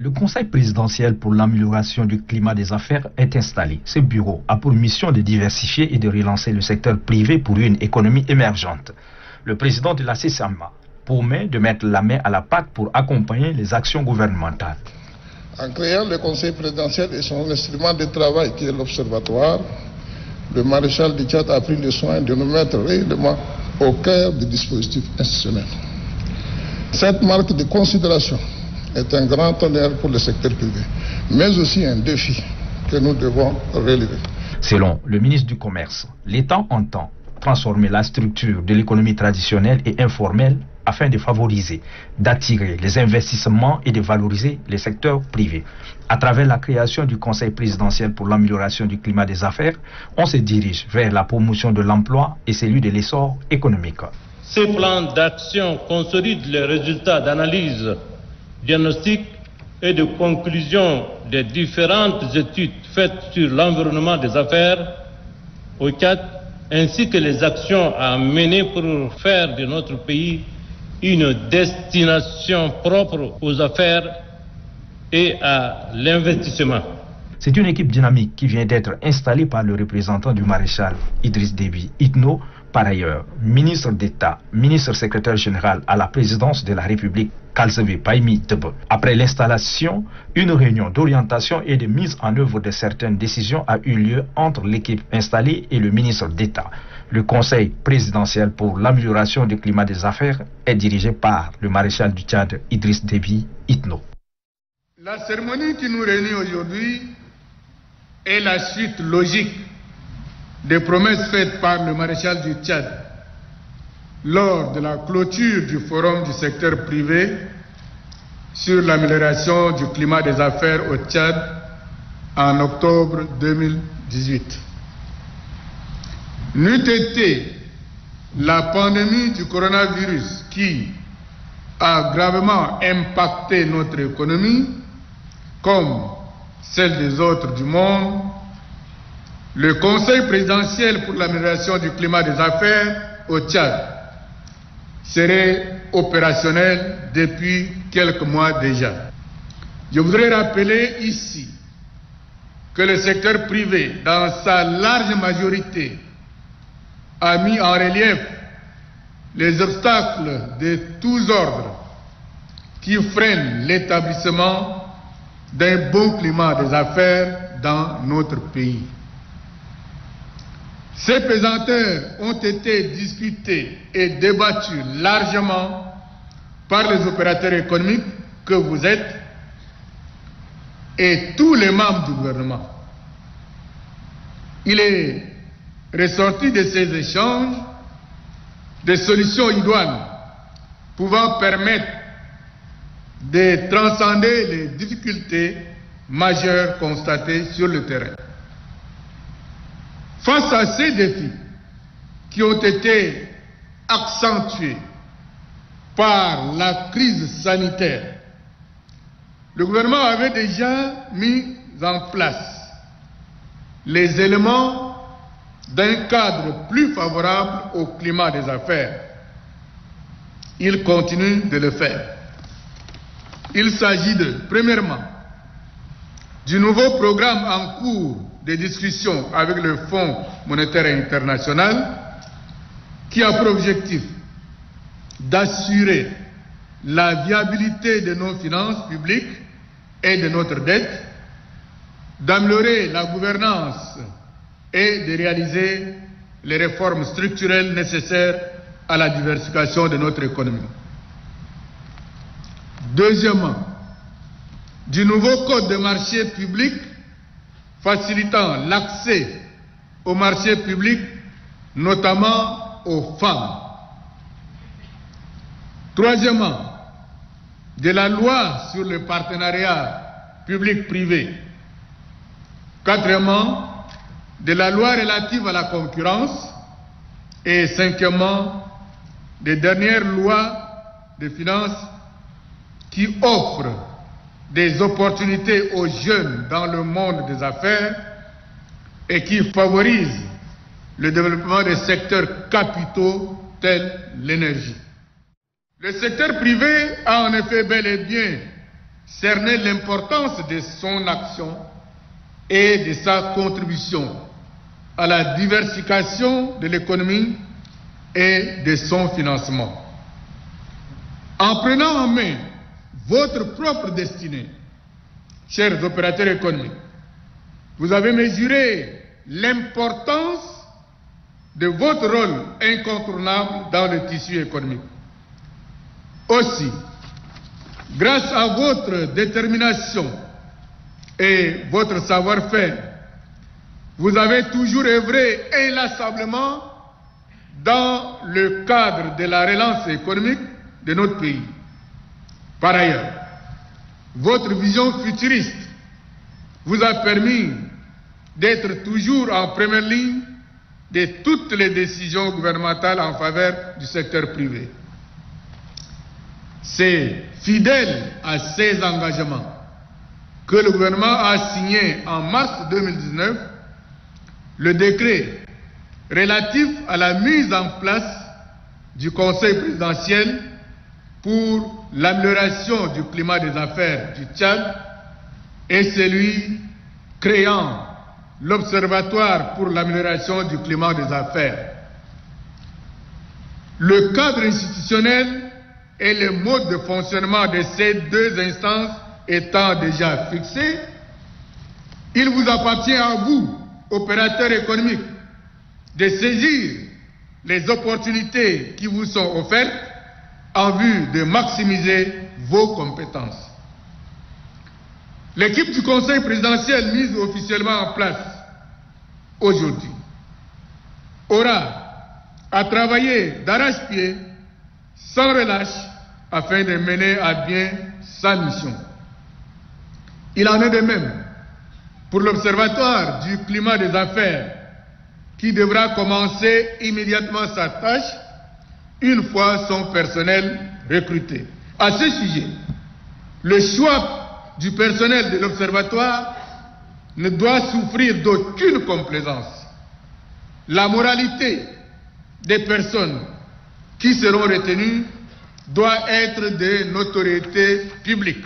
Le Conseil présidentiel pour l'amélioration du climat des affaires est installé. Ce bureau a pour mission de diversifier et de relancer le secteur privé pour une économie émergente. Le président de la CCAMA promet de mettre la main à la pâte pour accompagner les actions gouvernementales. En créant le Conseil présidentiel et son instrument de travail qui est l'Observatoire, le maréchal du Tchad a pris le soin de nous mettre réellement au cœur du dispositif institutionnel. Cette marque de considération est un grand honneur pour le secteur privé, mais aussi un défi que nous devons relever. Selon le ministre du Commerce, l'État entend transformer la structure de l'économie traditionnelle et informelle afin de favoriser, d'attirer les investissements et de valoriser les secteurs privés. À travers la création du Conseil présidentiel pour l'amélioration du climat des affaires, on se dirige vers la promotion de l'emploi et celui de l'essor économique. Ces plans d'action consolident les résultats d'analyse, diagnostic et de conclusion des différentes études faites sur l'environnement des affaires au Tchad, ainsi que les actions à mener pour faire de notre pays une destination propre aux affaires et à l'investissement. C'est une équipe dynamique qui vient d'être installée par le représentant du maréchal Idriss Déby Itno, par ailleurs ministre d'État, ministre secrétaire général à la présidence de la République, Kalseve Paimi Tebe. Après l'installation, une réunion d'orientation et de mise en œuvre de certaines décisions a eu lieu entre l'équipe installée et le ministre d'État. Le Conseil présidentiel pour l'amélioration du climat des affaires est dirigé par le maréchal du Tchad, Idriss Déby Itno. La cérémonie qui nous réunit aujourd'hui est la suite logique des promesses faites par le maréchal du Tchad lors de la clôture du forum du secteur privé sur l'amélioration du climat des affaires au Tchad en octobre 2018. N'eût été la pandémie du coronavirus qui a gravement impacté notre économie, comme celle des autres du monde, le Conseil présidentiel pour l'amélioration du climat des affaires au Tchad serait opérationnel depuis quelques mois déjà. Je voudrais rappeler ici que le secteur privé, dans sa large majorité, a mis en relief les obstacles de tous ordres qui freinent l'établissement d'un bon climat des affaires dans notre pays. Ces pesanteurs ont été discutés et débattus largement par les opérateurs économiques que vous êtes et tous les membres du gouvernement. Il est ressorti de ces échanges des solutions idoines pouvant permettre de transcender les difficultés majeures constatées sur le terrain. Face à ces défis qui ont été accentués par la crise sanitaire, le gouvernement avait déjà mis en place les éléments d'un cadre plus favorable au climat des affaires. Il continue de le faire. Il s'agit premièrement, du nouveau programme en cours de discussion avec le Fonds monétaire international qui a pour objectif d'assurer la viabilité de nos finances publiques et de notre dette, d'améliorer la gouvernance et de réaliser les réformes structurelles nécessaires à la diversification de notre économie. Deuxièmement, du nouveau code de marché public facilitant l'accès aux marchés publics, notamment aux femmes. Troisièmement, de la loi sur le partenariat public-privé. Quatrièmement, de la loi relative à la concurrence. Et cinquièmement, des dernières lois de finances qui offrent des opportunités aux jeunes dans le monde des affaires et qui favorisent le développement des secteurs capitaux tels l'énergie. Le secteur privé a en effet bel et bien cerner l'importance de son action et de sa contribution à la diversification de l'économie et de son financement. En prenant en main votre propre destinée, chers opérateurs économiques, vous avez mesuré l'importance de votre rôle incontournable dans le tissu économique. Aussi, grâce à votre détermination et votre savoir-faire, vous avez toujours œuvré inlassablement dans le cadre de la relance économique de notre pays. Par ailleurs, votre vision futuriste vous a permis d'être toujours en première ligne de toutes les décisions gouvernementales en faveur du secteur privé. C'est fidèle à ces engagements que le gouvernement a signé en mars 2019 le décret relatif à la mise en place du Conseil présidentiel pour l'amélioration du climat des affaires du Tchad et celui créant l'Observatoire pour l'amélioration du climat des affaires. Le cadre institutionnel et le mode de fonctionnement de ces deux instances étant déjà fixés, il vous appartient à vous, opérateurs économiques, de saisir les opportunités qui vous sont offertes en vue de maximiser vos compétences. L'équipe du Conseil présidentiel mise officiellement en place aujourd'hui aura à travailler d'arrache-pied, sans relâche, afin de mener à bien sa mission. Il en est de même pour l'Observatoire du climat des affaires, qui devra commencer immédiatement sa tâche une fois son personnel recruté. À ce sujet, le choix du personnel de l'Observatoire ne doit souffrir d'aucune complaisance. La moralité des personnes qui seront retenues doit être de notoriété publique.